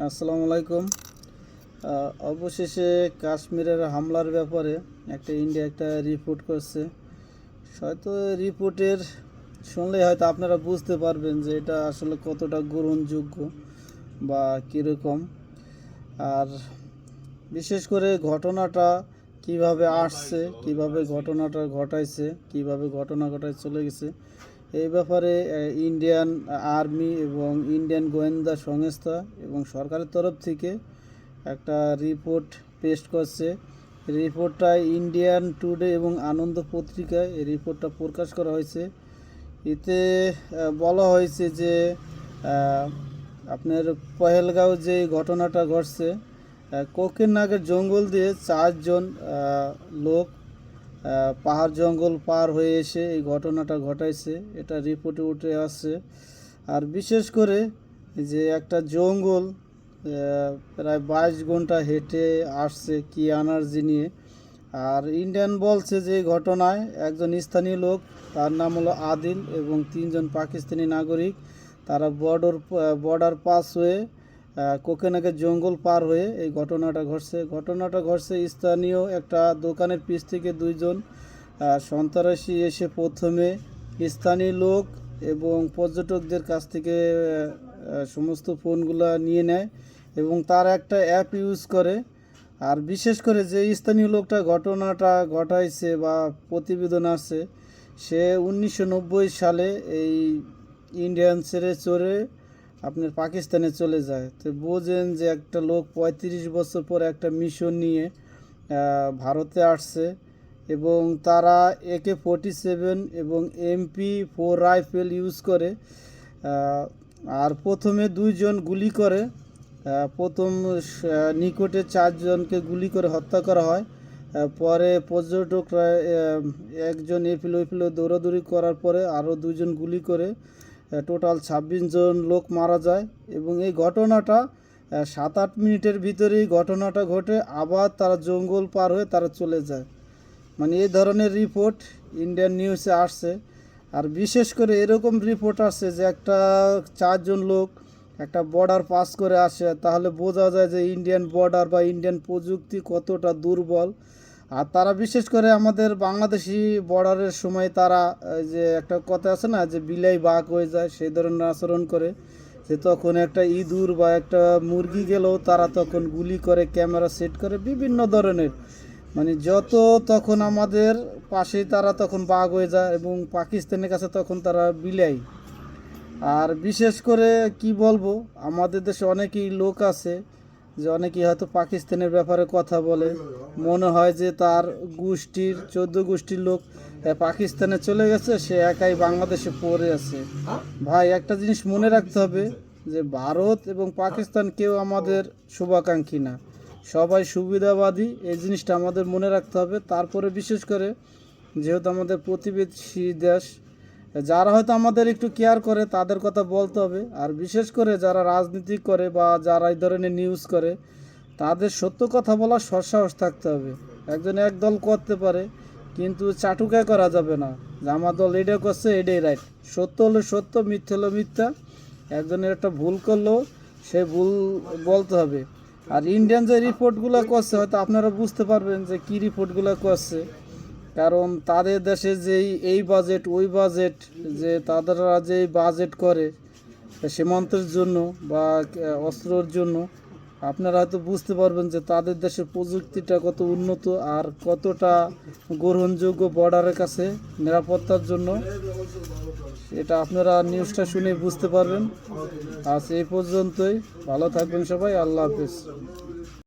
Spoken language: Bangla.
আসসালামু আলাইকুম। অবশেষে কাশ্মীরের হামলার ব্যাপারে ইন্ডিয়া একটা রিপোর্ট করছে। হয়তো রিপোর্টের শুনলেই হয়তো আপনারা বুঝতে পারবেন যে এটা আসলে কতটা গ্রহণযোগ্য বা কীরকম। আর বিশেষ করে ঘটনাটা কিভাবে আসছে, কিভাবে ঘটনাটা ঘটাইছে, কিভাবে ঘটনা ঘটায় চলে গেছে, এই ব্যাপারে ইন্ডিয়ান আর্মি এবং ইন্ডিয়ান গোয়েন্দা সংস্থা এবং সরকারের তরফ থেকে একটা রিপোর্ট পেশ করছে। রিপোর্টটা ইন্ডিয়ান টুডে এবং আনন্দ পত্রিকায় এই রিপোর্টটা প্রকাশ করা হয়েছে। এতে বলা হয়েছে যে আপনার পহেলগাঁও যে ঘটনাটা ঘটছে, কোকেরনাগের জঙ্গল দিয়ে 4 জন লোক পাহাড় জঙ্গল পার হয়ে এসে এই ঘটনাটা ঘটাইছে, এটা রিপোর্টে উঠে আসছে। আর বিশেষ করে যে একটা জঙ্গল প্রায় 22 ঘন্টা হেঁটে আসছে কি এনার্জি নিয়ে। আর ইন্ডিয়ান বলছে যে ঘটনায় একজন স্থানীয় লোক, তার নাম হলো আদিল, এবং 3 জন পাকিস্তানি নাগরিক, তারা বর্ডার পাস হয়ে কোকেনাগের জঙ্গল পার হয়ে এই ঘটনাটা ঘটছে স্থানীয় একটা দোকানের পিছ থেকে 2 জন সন্ত্রাসী এসে প্রথমে স্থানীয় লোক এবং পর্যটকদের কাছ থেকে সমস্ত ফোনগুলো নিয়ে নেয় এবং তার একটা অ্যাপ ইউজ করে। আর বিশেষ করে যে স্থানীয় লোকটা ঘটনাটা ঘটাইছে বা প্রতিবেদন আছে, সে 1990 সালে এই ইন্ডিয়ান ছেড়ে চড়ে আপনার পাকিস্তানে চলে যায়। তো বোঝেন যে একটা লোক 35 বছর পর একটা মিশন নিয়ে ভারতে আসছে এবং তারা AK-47 এবং MP4 রাইফেল ইউজ করে। আর প্রথমে 2 জন গুলি করে, প্রথম নিকটে 4 জনকে গুলি করে হত্যা করা হয়। পরে পর্যটকরা একজন এপিলো দৌড়াদৌড়ি করার পরে আরও 2 জন গুলি করে টোটাল 26 জন লোক মারা যায়। এবং এই ঘটনাটা 7-8 মিনিটের ভিতরেই ঘটনাটা ঘটে, আবার তারা জঙ্গল পার হয়ে তারা চলে যায়। মানে এই ধরনের রিপোর্ট ইন্ডিয়ান নিউজে আসছে। আর বিশেষ করে এরকম রিপোর্ট আসছে যে একটা 4 জন লোক একটা বর্ডার পাস করে আসে, তাহলে বোঝা যায় যে ইন্ডিয়ান বর্ডার বা ইন্ডিয়ান প্রযুক্তি কতটা দুর্বল। আর তারা বিশেষ করে আমাদের বাংলাদেশি বর্ডারের সময় তারা যে একটা কথা আছে না, যে বিলাই বাঘ হয়ে যায়, সেই ধরনের আচরণ করে। যে তখন একটা ইঁদুর বা একটা মুরগি গেলেও তারা তখন গুলি করে, ক্যামেরা সেট করে, বিভিন্ন ধরনের, মানে যত তখন আমাদের পাশেই তারা তখন বাঘ হয়ে যায় এবং পাকিস্তানের কাছে তখন তারা বিলাই। আর বিশেষ করে কি বলবো, আমাদের দেশে অনেকেই লোক আছে যে অনেকেই হয়তো পাকিস্তানের ব্যাপারে কথা বলে, মনে হয় যে তার গোষ্ঠীর 14 গোষ্ঠীর লোক পাকিস্তানে চলে গেছে, সে একাই বাংলাদেশে পড়ে আছে। ভাই, একটা জিনিস মনে রাখতে হবে যে ভারত এবং পাকিস্তান কেউ আমাদের শুভাকাঙ্ক্ষী না, সবাই সুবিধাবাদী। এই জিনিসটা আমাদের মনে রাখতে হবে। তারপরে বিশেষ করে যেহেতু আমাদের প্রতিবেশী দেশ, যারা হয়তো আমাদের একটু কেয়ার করে তাদের কথা বলতে হবে। আর বিশেষ করে যারা রাজনীতি করে বা যারা এই ধরনের নিউজ করে, তাদের সত্য কথা বলার সৎসাহস থাকতে হবে। একজন এক দল করতে পারে, কিন্তু চাটুকায় করা যাবে না যে আমার দল এটা করছে এটাই রাইট। সত্য হলে সত্য, মিথ্যা হলে মিথ্যা। একজনের একটা ভুল করলেও সে ভুল বলতে হবে। আর ইন্ডিয়ান যে রিপোর্টগুলো করছে, হয়তো আপনারা বুঝতে পারবেন যে কী রিপোর্টগুলো করছে, কারণ তাদের দেশে যেই এই বাজেট ওই বাজেট, যে তাদেররা যেই বাজেট করে সীমান্তের জন্য বা অস্ত্রের জন্য, আপনারা হয়তো বুঝতে পারবেন যে তাদের দেশের প্রযুক্তিটা কত উন্নত আর কতটা গ্রহণযোগ্য বর্ডারের কাছে নিরাপত্তার জন্য। এটা আপনারা নিউজটা শুনে বুঝতে পারবেন। আজ এই পর্যন্তই, ভালো থাকবেন সবাই, আল্লাহ হাফেজ।